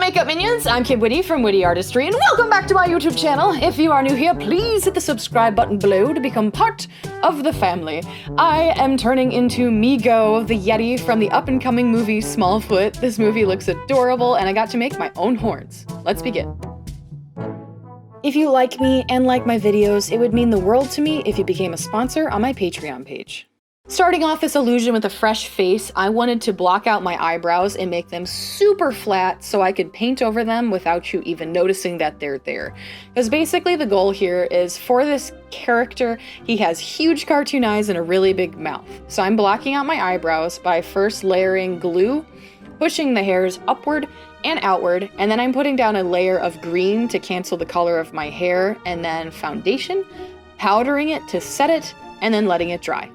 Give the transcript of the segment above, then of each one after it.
makeup minions? I'm Kid Witte from WitteArtistry, and welcome back to my YouTube channel. If you are new here, please hit the subscribe button below to become part of the family. I am turning into Migo the Yeti from the up-and-coming movie Smallfoot. This movie looks adorable, and I got to make my own horns. Let's begin. If you like me and like my videos, it would mean the world to me if you became a sponsor on my Patreon page. Starting off this illusion with a fresh face, I wanted to block out my eyebrows and make them super flat so I could paint over them without you even noticing that they're there. Because basically the goal here is for this character, he has huge cartoon eyes and a really big mouth. So I'm blocking out my eyebrows by first layering glue, pushing the hairs upward and outward, and then I'm putting down a layer of green to cancel the color of my hair, and then foundation, powdering it to set it, and then letting it dry.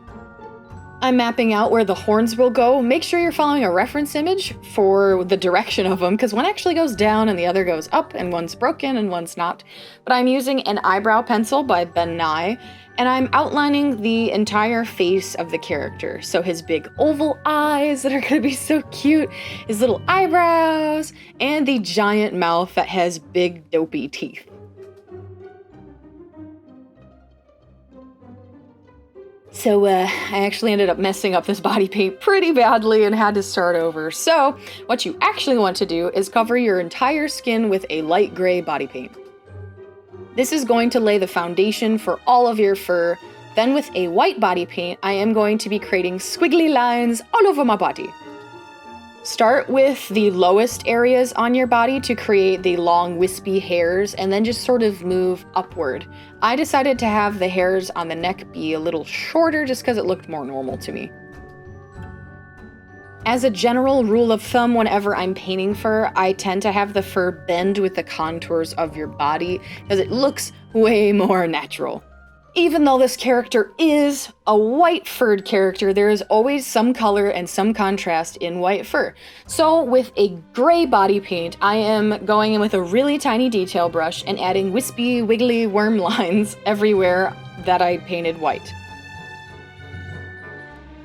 I'm mapping out where the horns will go. Make sure you're following a reference image for the direction of them, because one actually goes down and the other goes up, and one's broken and one's not. But I'm using an eyebrow pencil by Ben Nye, and I'm outlining the entire face of the character. So his big oval eyes that are gonna be so cute, his little eyebrows, and the giant mouth that has big dopey teeth. So I actually ended up messing up this body paint pretty badly and had to start over. So what you actually want to do is cover your entire skin with a light gray body paint. This is going to lay the foundation for all of your fur. Then with a white body paint, I am going to be creating squiggly lines all over my body. Start with the lowest areas on your body to create the long wispy hairs, and then just sort of move upward. I decided to have the hairs on the neck be a little shorter just because it looked more normal to me. As a general rule of thumb, whenever I'm painting fur, I tend to have the fur bend with the contours of your body because it looks way more natural. Even though this character is a white furred character, there is always some color and some contrast in white fur. So with a gray body paint, I am going in with a really tiny detail brush and adding wispy, wiggly worm lines everywhere that I painted white.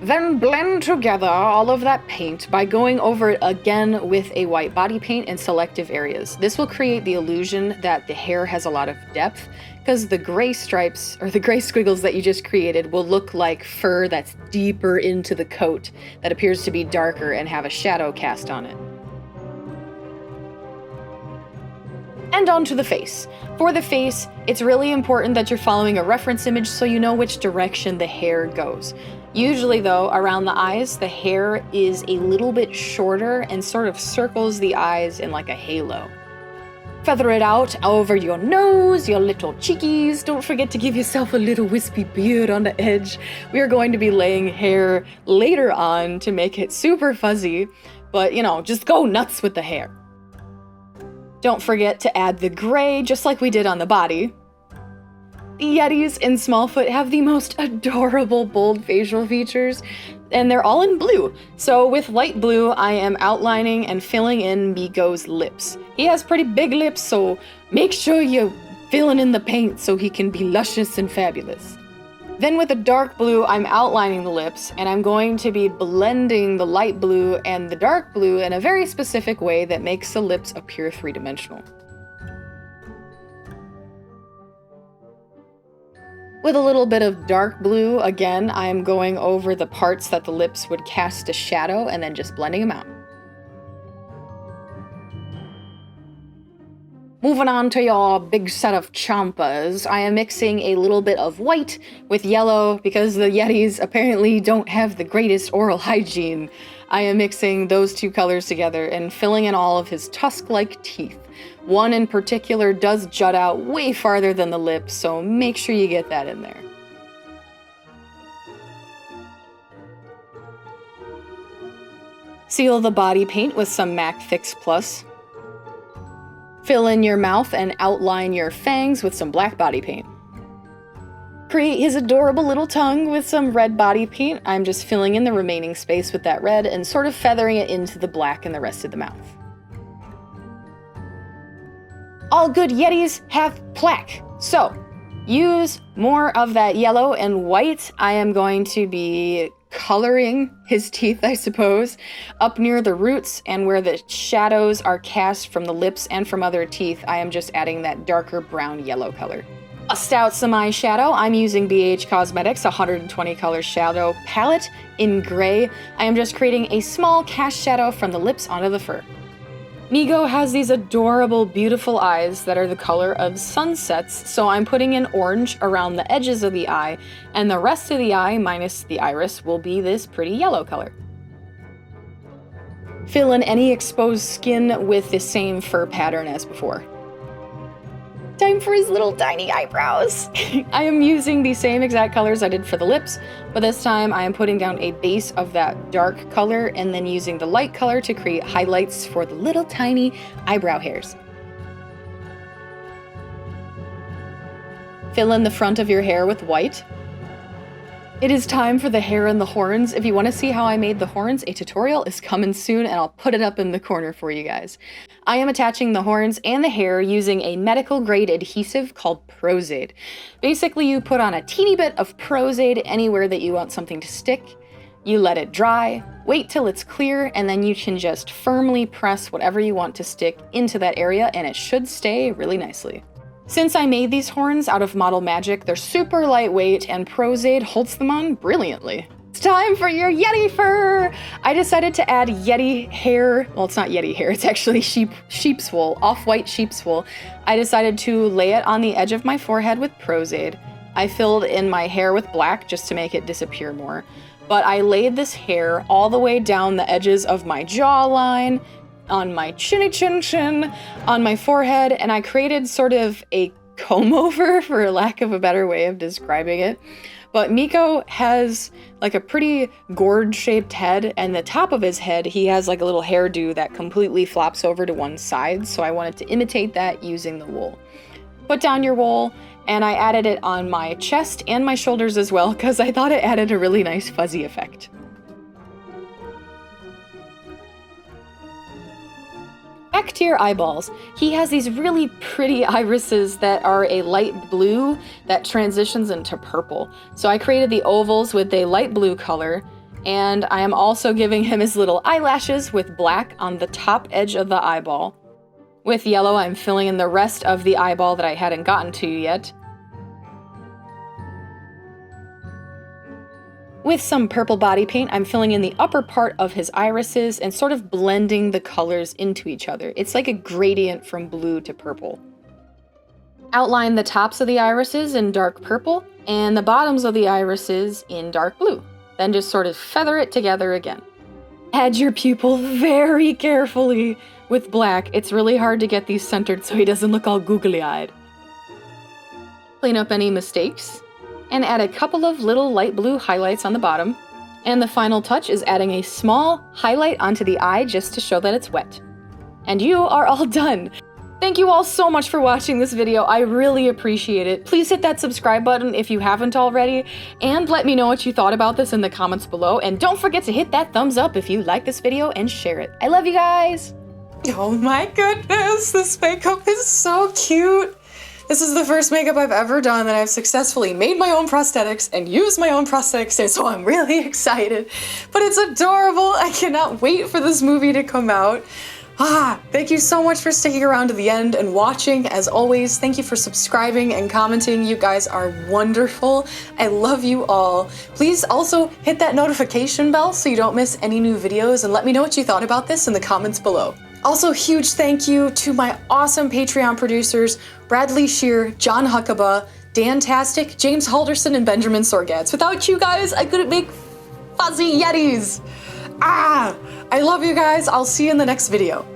Then blend together all of that paint by going over it again with a white body paint in selective areas. This will create the illusion that the hair has a lot of depth, because the gray stripes, or the gray squiggles that you just created, will look like fur that's deeper into the coat that appears to be darker and have a shadow cast on it. And onto the face. For the face, it's really important that you're following a reference image so you know which direction the hair goes. Usually though, around the eyes, the hair is a little bit shorter and sort of circles the eyes in like a halo. Feather it out over your nose, your little cheekies. Don't forget to give yourself a little wispy beard on the edge. We are going to be laying hair later on to make it super fuzzy, but you know, just go nuts with the hair. Don't forget to add the gray, just like we did on the body. The Yetis in Smallfoot have the most adorable bold facial features, and they're all in blue. So with light blue, I am outlining and filling in Migo's lips. He has pretty big lips, so make sure you're filling in the paint so he can be luscious and fabulous. Then with the dark blue, I'm outlining the lips, and I'm going to be blending the light blue and the dark blue in a very specific way that makes the lips appear three-dimensional. With a little bit of dark blue, again, I'm going over the parts that the lips would cast a shadow and then just blending them out. Moving on to your big set of chompas, I am mixing a little bit of white with yellow because the Yetis apparently don't have the greatest oral hygiene. I am mixing those two colors together and filling in all of his tusk-like teeth. One in particular does jut out way farther than the lips, so make sure you get that in there. Seal the body paint with some MAC Fix Plus. Fill in your mouth and outline your fangs with some black body paint. Create his adorable little tongue with some red body paint. I'm just filling in the remaining space with that red and sort of feathering it into the black in the rest of the mouth. All good Yetis have plaque, so use more of that yellow and white. I am going to be coloring his teeth, I suppose, up near the roots and where the shadows are cast from the lips and from other teeth. I am just adding that darker brown yellow color. Bust out some eyeshadow. I'm using BH Cosmetics 120 color shadow palette in gray. I am just creating a small cast shadow from the lips onto the fur. Migo has these adorable, beautiful eyes that are the color of sunsets, so I'm putting in orange around the edges of the eye, and the rest of the eye, minus the iris, will be this pretty yellow color. Fill in any exposed skin with the same fur pattern as before. Time for his little tiny eyebrows. I am using the same exact colors I did for the lips, but this time I am putting down a base of that dark color and then using the light color to create highlights for the little tiny eyebrow hairs. Fill in the front of your hair with white. It is time for the hair and the horns. If you want to see how I made the horns, a tutorial is coming soon and I'll put it up in the corner for you guys. I am attaching the horns and the hair using a medical grade adhesive called Pros-Aid. Basically, you put on a teeny bit of Pros-Aid anywhere that you want something to stick, you let it dry, wait till it's clear, and then you can just firmly press whatever you want to stick into that area and it should stay really nicely. Since I made these horns out of Model Magic, they're super lightweight and Pros-Aid holds them on brilliantly. It's time for your Yeti fur! I decided to add Yeti hair, well it's not Yeti hair, it's actually sheep's wool, off-white sheep's wool. I decided to lay it on the edge of my forehead with Pros-Aid. I filled in my hair with black just to make it disappear more. But I laid this hair all the way down the edges of my jawline, on my chin, on my forehead, and I created sort of a comb over, for lack of a better way of describing it. But Migo has like a pretty gourd-shaped head, and the top of his head, he has like a little hairdo that completely flops over to one side, so I wanted to imitate that using the wool. Put down your wool, and I added it on my chest and my shoulders as well, because I thought it added a really nice fuzzy effect. Back to your eyeballs. He has these really pretty irises that are a light blue that transitions into purple. So I created the ovals with a light blue color, and I am also giving him his little eyelashes with black on the top edge of the eyeball. With yellow, I'm filling in the rest of the eyeball that I hadn't gotten to yet. With some purple body paint, I'm filling in the upper part of his irises and sort of blending the colors into each other. It's like a gradient from blue to purple. Outline the tops of the irises in dark purple and the bottoms of the irises in dark blue. Then just sort of feather it together again. Add your pupil very carefully with black. It's really hard to get these centered so he doesn't look all googly-eyed. Clean up any mistakes and add a couple of little light blue highlights on the bottom. And the final touch is adding a small highlight onto the eye just to show that it's wet. And you are all done! Thank you all so much for watching this video, I really appreciate it. Please hit that subscribe button if you haven't already, and let me know what you thought about this in the comments below, and don't forget to hit that thumbs up if you like this video and share it. I love you guys! Oh my goodness, this makeup is so cute! This is the first makeup I've ever done that I've successfully made my own prosthetics and used my own prosthetics in, so I'm really excited. But it's adorable! I cannot wait for this movie to come out. Thank you so much for sticking around to the end and watching. As always, thank you for subscribing and commenting. You guys are wonderful. I love you all. Please also hit that notification bell so you don't miss any new videos, and let me know what you thought about this in the comments below. Also, huge thank you to my awesome Patreon producers, Bradley Shear, John Huckabee, Dan Tastic, James Halderson, and Benjamin Sorgatz. Without you guys, I couldn't make fuzzy Yetis. I love you guys. I'll see you in the next video.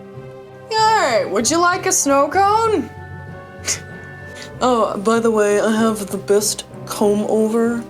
Hey, would you like a snow cone? Oh, by the way, I have the best comb over.